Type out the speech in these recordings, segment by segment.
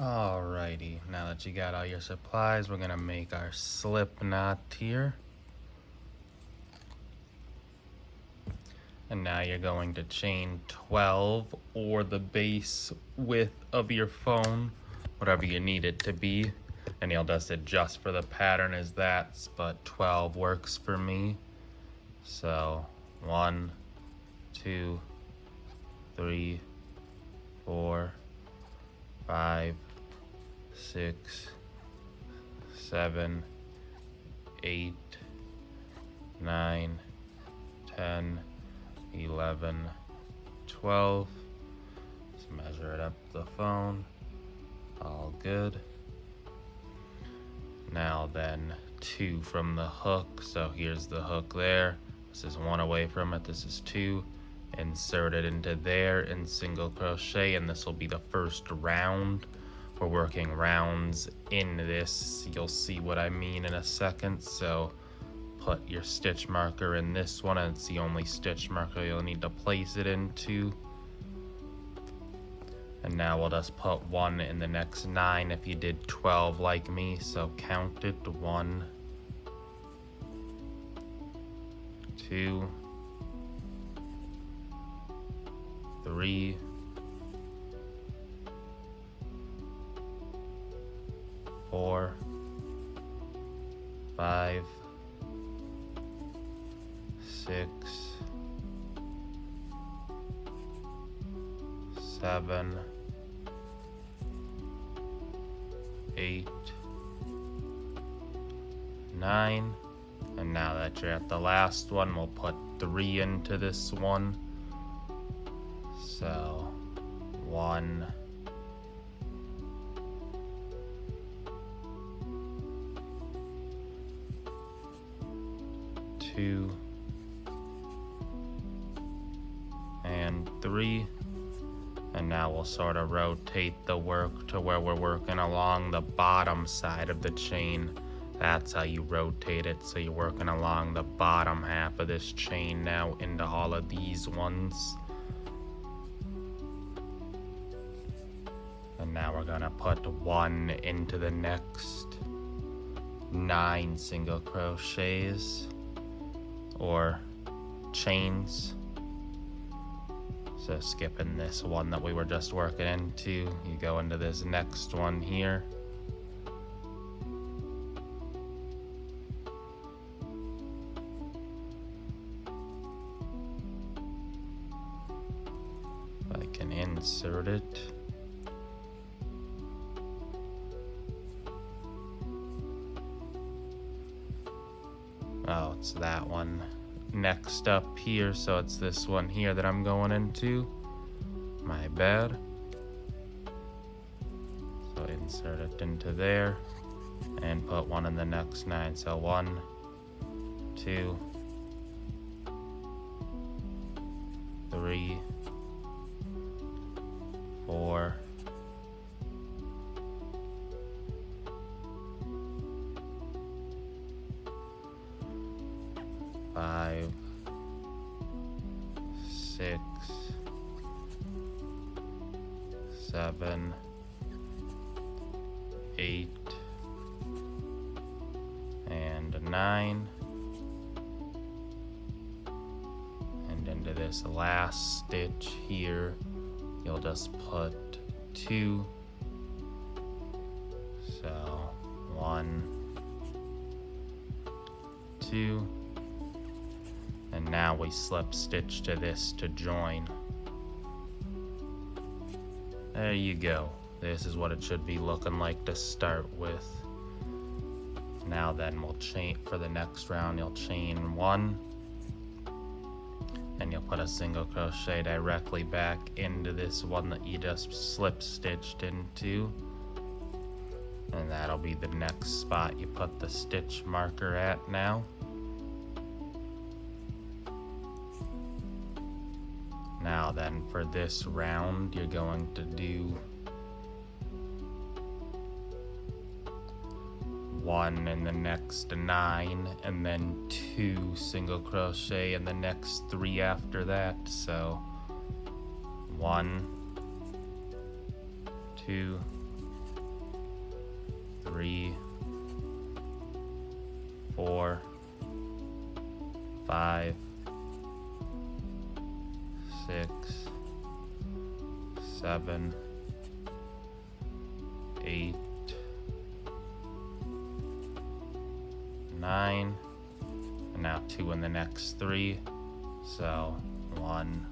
Alrighty, now that you got all your supplies, we're gonna make our slip knot here. And now you're going to chain 12 or the base width of your phone, whatever you need it to be. And you'll just adjust for the pattern as that, but 12 works for me. So 1, 2, 3, 4, 5, 6, 7, 8, 9, 10, 11, 12. Let's measure it up the phone. All good. Now then, 2 from the hook. So here's the hook there. This is 1 away from it. This is 2. Insert it into there in single crochet, and this will be the first round. We're working rounds in this. You'll see what I mean in a second. So put your stitch marker in this one, and it's the only stitch marker you'll need to place it into. And now we'll just put 1 in the next 9 if you did 12 like me. So count it. 1, 2, 3, 4, 5, 6, 7, 8, 9. And now that you're at the last one, we'll put 3 into this one. So 1, 2, and 3. And now we'll sort of rotate the work to where we're working along the bottom side of the chain. That's how you rotate it. So you're working along the bottom half of this chain now into all of these ones. And now we're gonna put 1 into the next 9 single crochets or chains. So skipping this one that we were just working into, you go into this next one here. If I can insert it. Oh, it's that one next up here, so it's this one here that I'm going into. My bad. So insert it into there and put 1 in the next 9. So 1, 2, 3, 4, 5, 6, 7, 8, and 9. And into this last stitch here, you'll just put 2. So 1, 2. And now we slip stitch to this to join. There you go. This is what it should be looking like to start with. Now then we'll chain for the next round. You'll chain 1 and you'll put a single crochet directly back into this one that you just slip stitched into, and that'll be the next spot you put the stitch marker at now. Now then, for this round, you're going to do 1 in the next 9, and then 2 single crochet in the next 3 after that. So 1, 2, 3, 4, 5, 6, 7, 8, 9, and now 2 in the next 3. So 1,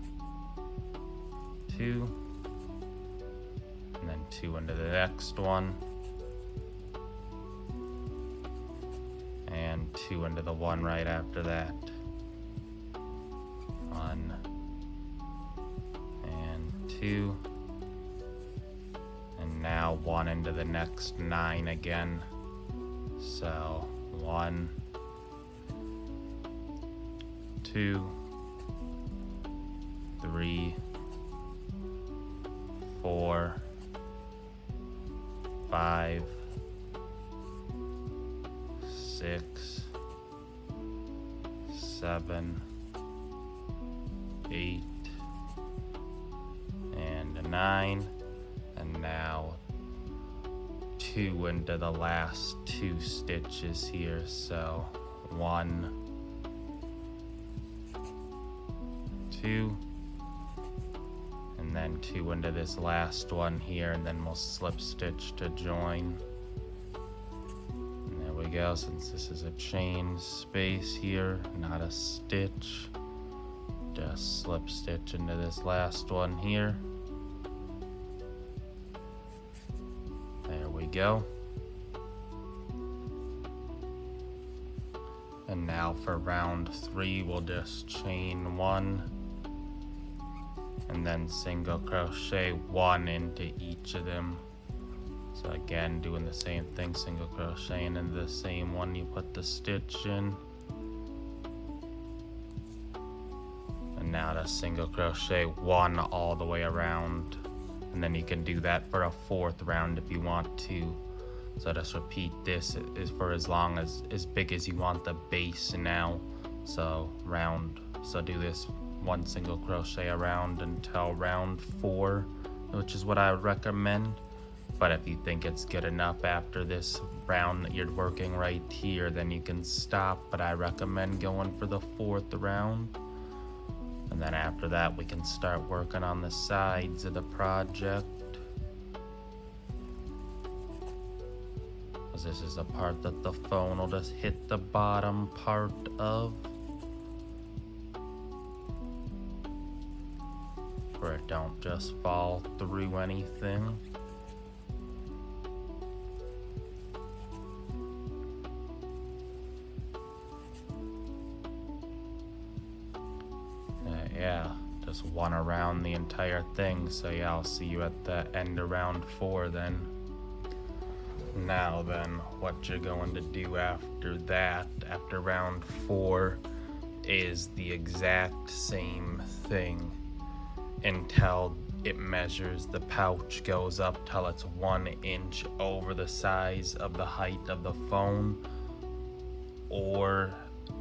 2, and then 2 into the next one, and 2 into the one right after that. 1 and 2, and now 1 into the next 9 again. So 1, 2, 3, 4, 5, 6, 7, 8, and a 9, and now 2 into the last 2 stitches here. So 1, 2, and then 2 into this last one here, and then we'll slip stitch to join. And there we go. Since this is a chain space here, not a stitch, just slip stitch into this last one here. There we go. And now for round 3, we'll just chain 1 and then single crochet 1 into each of them. So again, doing the same thing, single crocheting into the same one you put the stitch in. And now to single crochet 1 all the way around, and then you can do that for a 4th round if you want to. So just repeat this is for as long as big as you want the base now. So do this 1 single crochet around until round 4, which is what I would recommend. But if you think it's good enough after this round that you're working right here, then you can stop. But I recommend going for the 4th round. And then after that, we can start working on the sides of the project. Because this is the part that the phone will just hit the bottom part of, where it don't just fall through anything. Yeah, just 1 around the entire thing. So yeah, I'll see you at the end of round 4 then. Now then, what you're going to do after that, after round 4, is the exact same thing until it measures, the pouch goes up till it's 1 inch over the size of the height of the phone or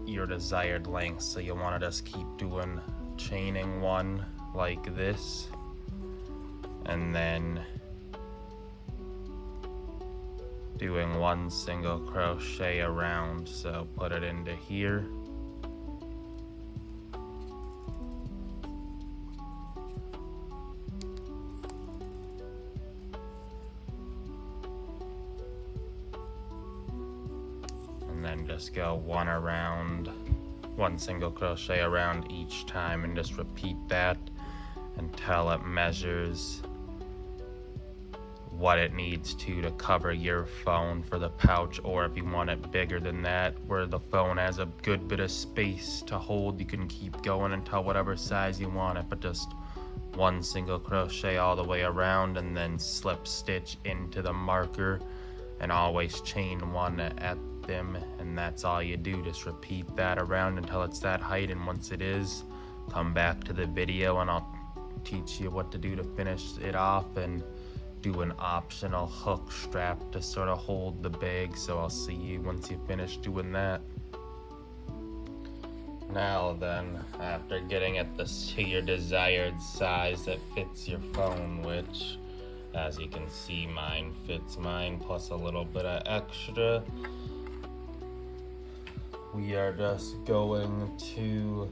your desired length. So you want to just keep doing chaining 1 like this, and then doing 1 single crochet around. So put it into here, and then just go 1 single crochet around each time, and just repeat that until it measures what it needs to cover your phone for the pouch. Or if you want it bigger than that, where the phone has a good bit of space to hold, you can keep going until whatever size you want it. But just 1 single crochet all the way around, and then slip stitch into the marker, and always chain 1 at them, and that's all you do. Just repeat that around until it's that height, and once it is, come back to the video and I'll teach you what to do to finish it off, and do an optional hook strap to sort of hold the bag. So I'll see you once you finish doing that. Now then, after getting it to your desired size that fits your phone, which As you can see, mine fits mine plus a little bit of extra. We are just going to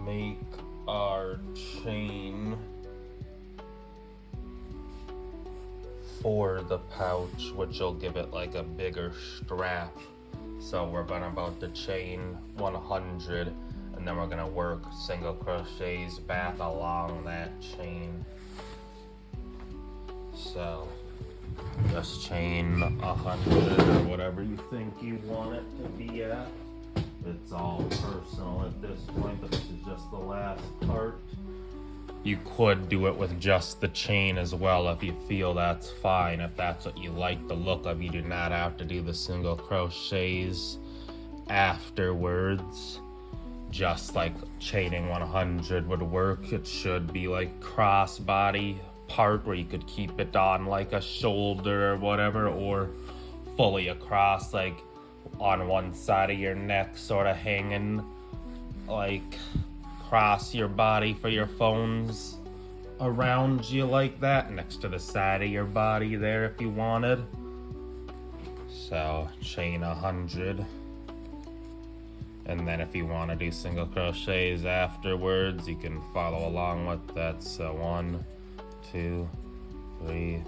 make our chain for the pouch, which will give it like a bigger strap. So we're about to chain 100, and then we're gonna work single crochets back along that chain. So just chain 100 or whatever you think you want it to be at. It's all personal at this point, but this is just the last part. You could do it with just the chain as well if you feel that's fine. If that's what you like the look of, you do not have to do the single crochets afterwards. Just like chaining 100 would work. It should be like crossbody part where you could keep it on like a shoulder or whatever, or fully across, like on one side of your neck, sort of hanging like across your body for your phones around you like that, next to the side of your body there if you wanted. So chain 100, and then if you want to do single crochets afterwards, you can follow along with that. So 1, 2, 3,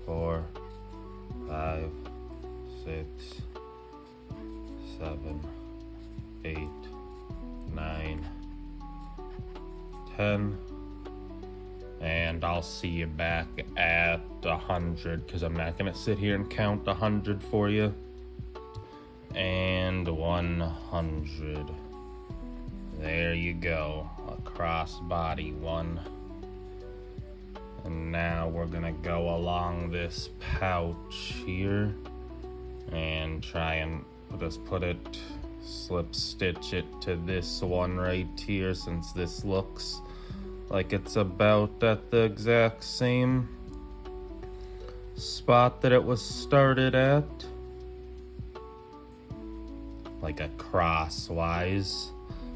4, 5, 6, 7, 8, 9, 10, and I'll see you back at 100 because I'm not gonna sit here and count 100 for you. And 100. There you go, a cross body one. And now we're gonna go along this pouch here and try and just put it, slip stitch it to this one right here, since this looks like it's about at the exact same spot that it was started at, like a crosswise.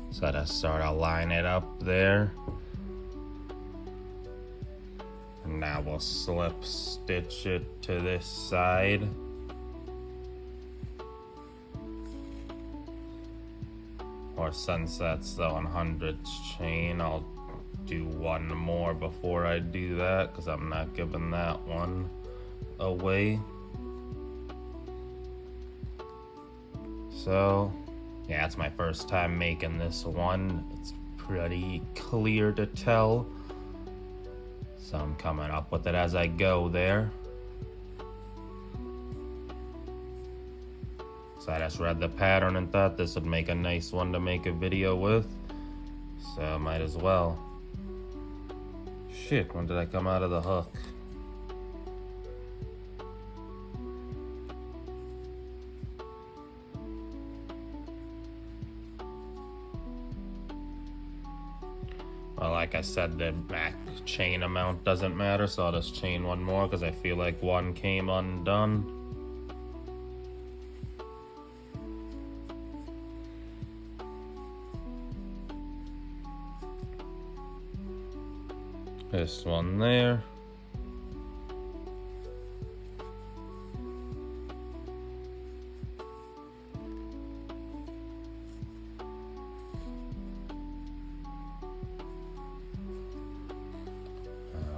So I just sort of line it up there, and now we'll slip stitch it to this side. Or since that's the 100th chain, I'll do one more before I do that, because I'm not giving that one away. So yeah, it's my first time making this one. It's pretty clear to tell, so I'm coming up with it as I go there. So I just read the pattern and thought this would make a nice one to make a video with, so I might as well. Shit, when did I come out of the hook? Well, like I said, the back chain amount doesn't matter, so I'll just chain one more because I feel like one came undone. This one there.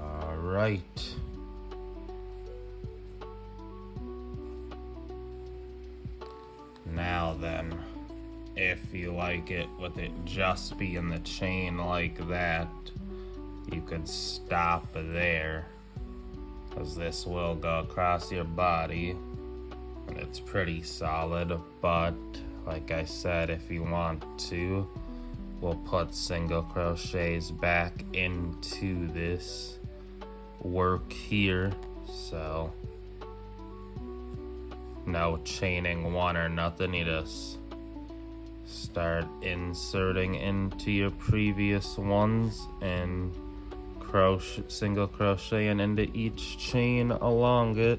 All right. Now then, if you like it with it just being the chain like that, you could stop there, because this will go across your body and it's pretty solid. But like I said, if you want to, we'll put single crochets back into this work here. So no chaining one or nothing, you just start inserting into your previous ones and single crochet and into each chain along it.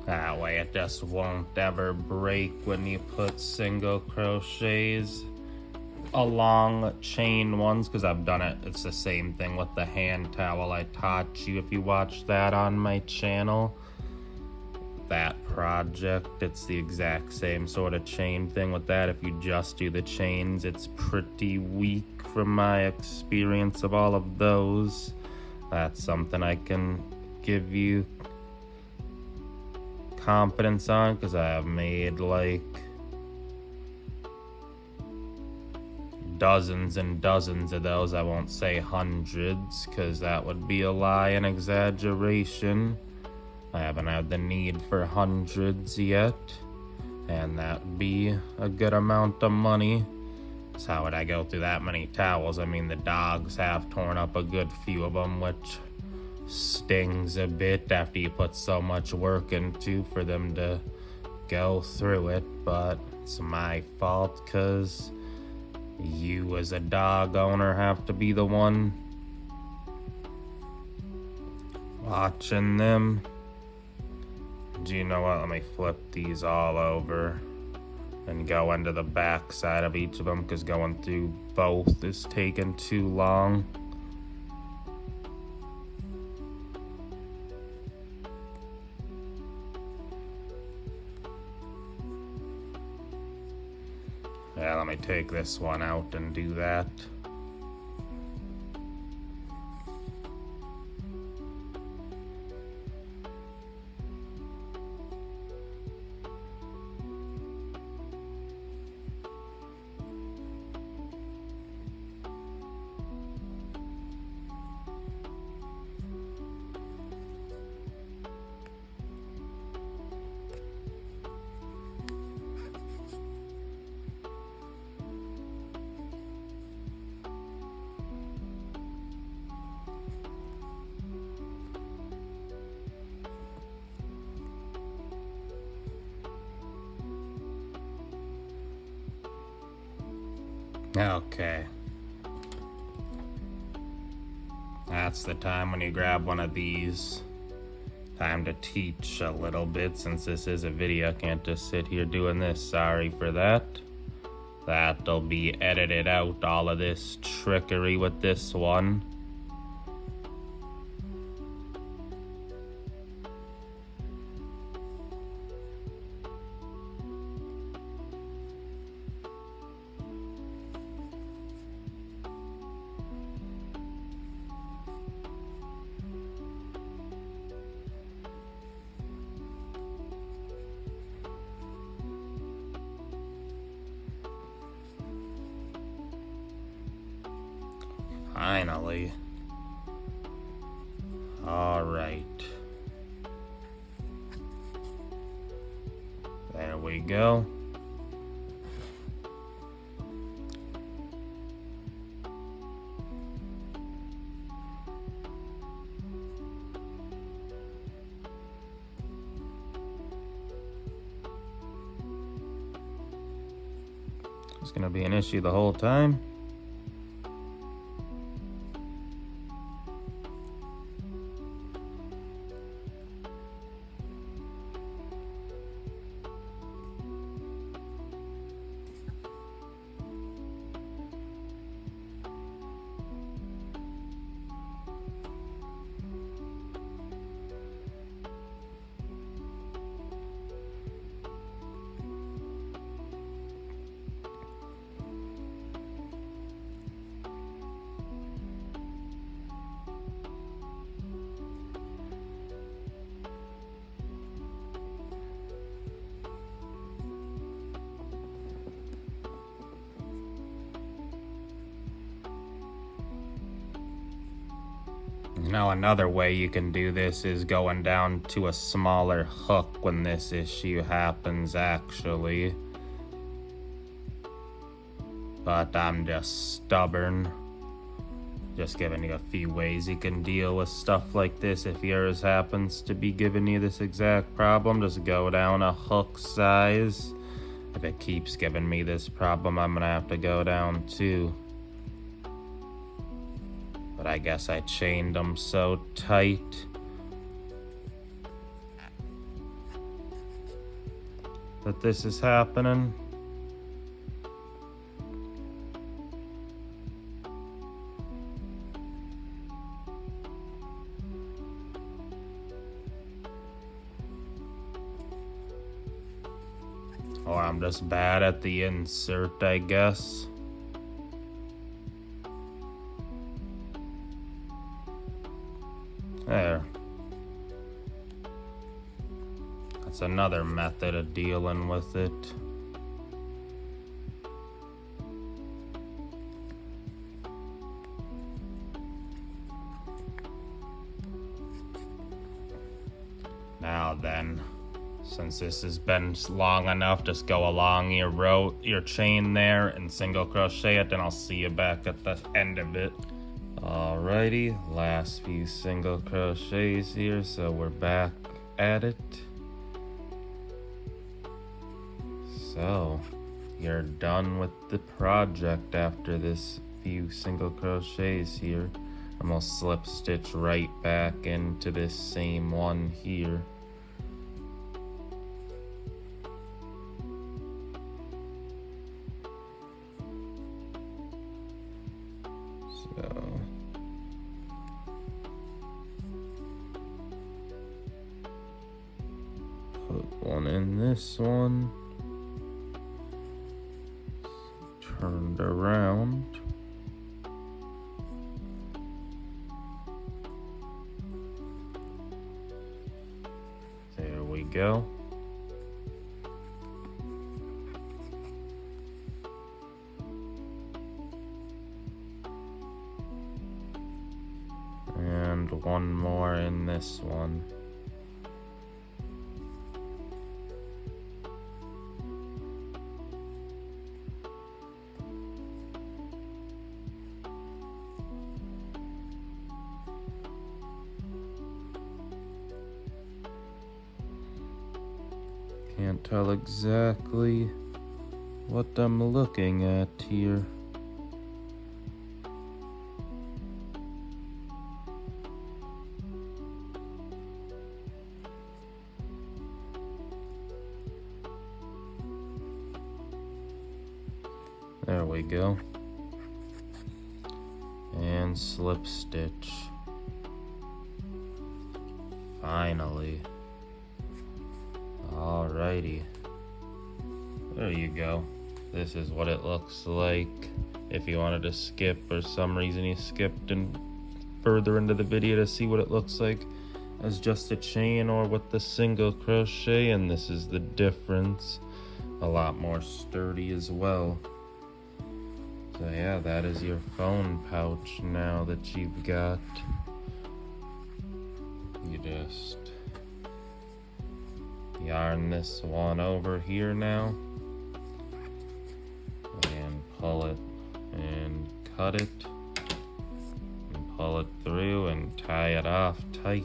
That way it just won't ever break when you put single crochets along chain ones, because I've done it. It's the same thing with the hand towel I taught you if you watched that on my channel. That project, it's the exact same sort of chain thing with that. If you just do the chains, it's pretty weak from my experience of all of those. That's something I can give you confidence on, because I have made like dozens and dozens of those. I won't say hundreds, because that would be a lie and exaggeration. I haven't had the need for hundreds yet, and that would be a good amount of money. So how would I go through that many towels? I mean, the dogs have torn up a good few of them, which stings a bit after you put so much work into for them to go through it. But it's my fault, because you as a dog owner have to be the one watching them. Do you know what? Let me flip these all over and go into the back side of each of them, because going through both is taking too long. Yeah, let me take this one out and do that. Okay. That's the time when you grab one of these. Time to teach a little bit, since this is a video. I can't just sit here doing this. Sorry for that. That'll be edited out, all of this trickery with this one. Finally. All right. There we go. It's gonna be an issue the whole time. Now another way you can do this is going down to a smaller hook when this issue happens, actually. But I'm just stubborn. Just giving you a few ways you can deal with stuff like this. If yours happens to be giving you this exact problem, just go down a hook size. If it keeps giving me this problem, I'm gonna have to go down too. But I guess I chained them so tight that this is happening. Or I'm just bad at the insert, I guess. There. That's another method of dealing with it. Now then, since this has been long enough, just go along your chain there and single crochet it, and I'll see you back at the end of it. Alrighty, last few single crochets here, so we're back at it. So, you're done with the project after this few single crochets here. I'm gonna slip stitch right back into this same one here. So, put one in this one. Turned around. There we go. And one more in this one. Can't tell exactly what I'm looking at here. There we go. And slip stitch. Finally. Alrighty. There you go. This is what it looks like. If you wanted to skip, or some reason you skipped and further into the video to see what it looks like as just a chain or with the single crochet, and this is the difference. A lot more sturdy as well. So yeah, that is your phone pouch now that you've got. You just yarn this one over here now and pull it and cut it and pull it through and tie it off tight.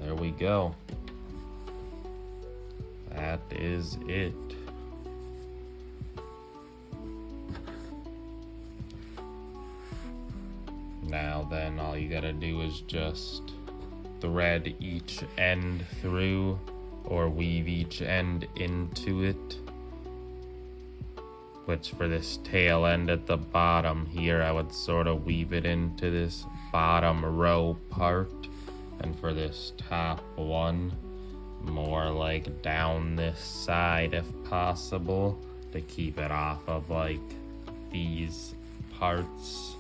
There we go. That is it. Now then, all you gotta do is just thread each end through or weave each end into it, which for this tail end at the bottom here, I would sort of weave it into this bottom row part, and for this top one, more like down this side if possible, to keep it off of like these parts.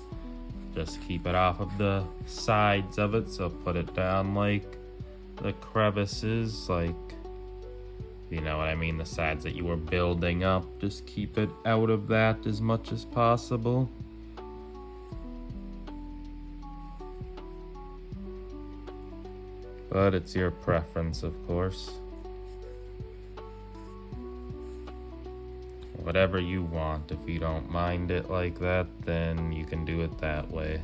Just keep it off of the sides of it, so put it down like the crevices, like, you know what I mean, the sides that you were building up. Just keep it out of that as much as possible. But it's your preference, of course. Whatever you want. If you don't mind it like that, then you can do it that way.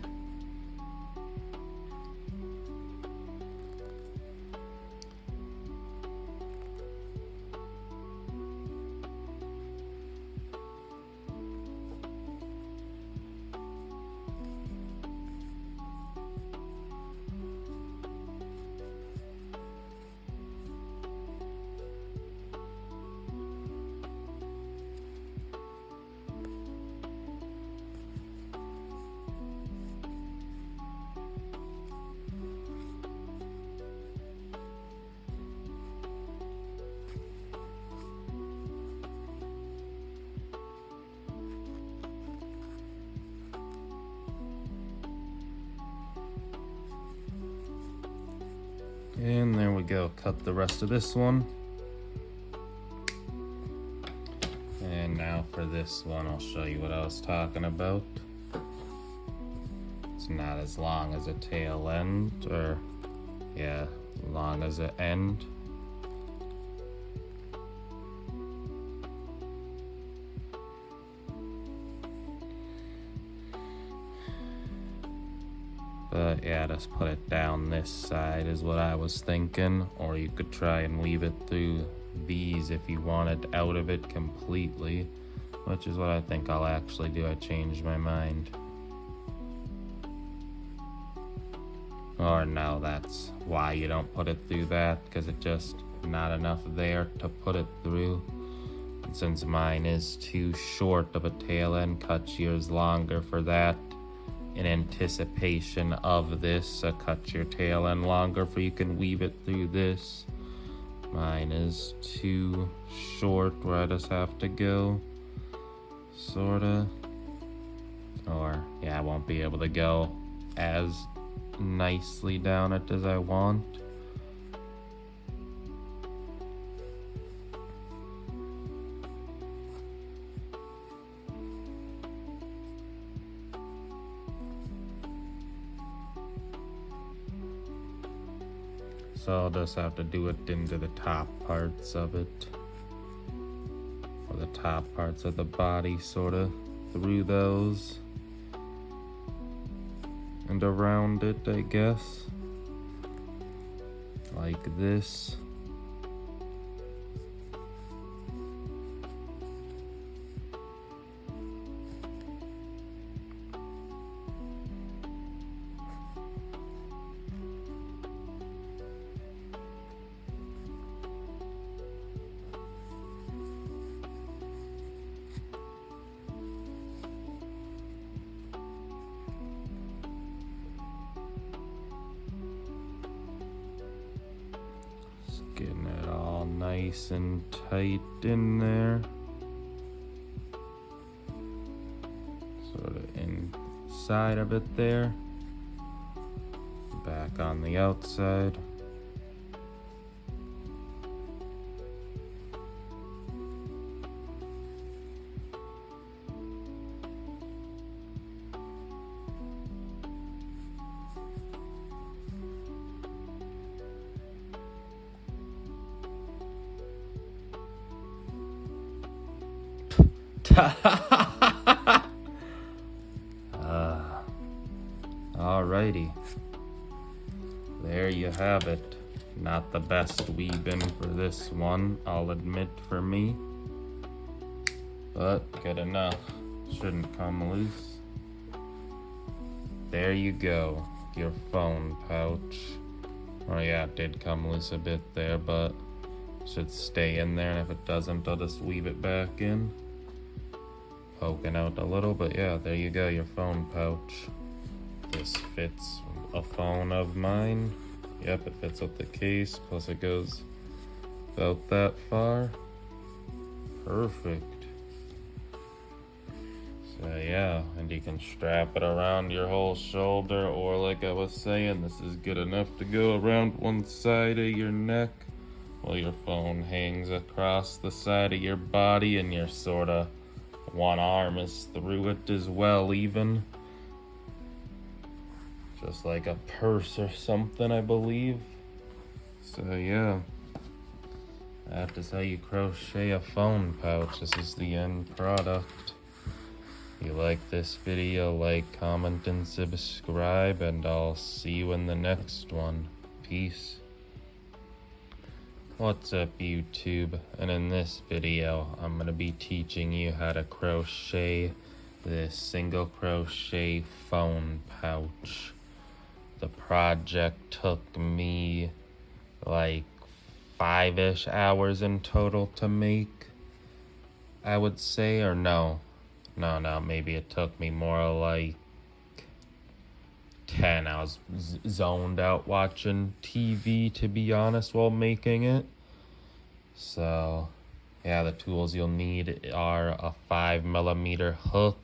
And there we go, cut the rest of this one. And now for this one, I'll show you what I was talking about. It's not as long as a tail end, or yeah, long as an end. But yeah, just put it down this side is what I was thinking. Or you could try and weave it through these if you wanted out of it completely, which is what I think I'll actually do. I changed my mind. Or no, that's why you don't put it through that, because it's just not enough there to put it through. And since mine is too short of a tail end, cut yours longer for that. In anticipation of this, cut your tail end longer for you can weave it through this. Mine is too short where I just have to go, sorta. Or yeah, I won't be able to go as nicely down it as I want. So I'll just have to do it into the top parts of it, or the top parts of the body, sorta through those and around it, I guess, like this. Getting it all nice and tight in there. Sort of inside of it there. Back on the outside. Alrighty, there you have it. Not the best weaving for this one, I'll admit, for me, but good enough. Shouldn't come loose. There you go, your phone pouch. Oh yeah, it did come loose a bit there, but should stay in there, and if it doesn't, I'll just weave it back in. Poking out a little, but yeah, there you go, your phone pouch. This fits a phone of mine. Yep, it fits with the case, plus it goes about that far. Perfect. So yeah, and you can strap it around your whole shoulder, or like I was saying, this is good enough to go around one side of your neck while your phone hangs across the side of your body, and your sorta one arm is through it as well, even. Just like a purse or something, I believe. So yeah, that is how you crochet a phone pouch. This is the end product. If you like this video, like, comment, and subscribe, and I'll see you in the next one. Peace. What's up, YouTube? And in this video, I'm going to be teaching you how to crochet this single crochet phone pouch. The project took me like 5-ish hours in total to make, I would say, or no, maybe it took me more like 10. I was zoned out watching TV, to be honest, while making it. So yeah, the tools you'll need are a 5mm hook,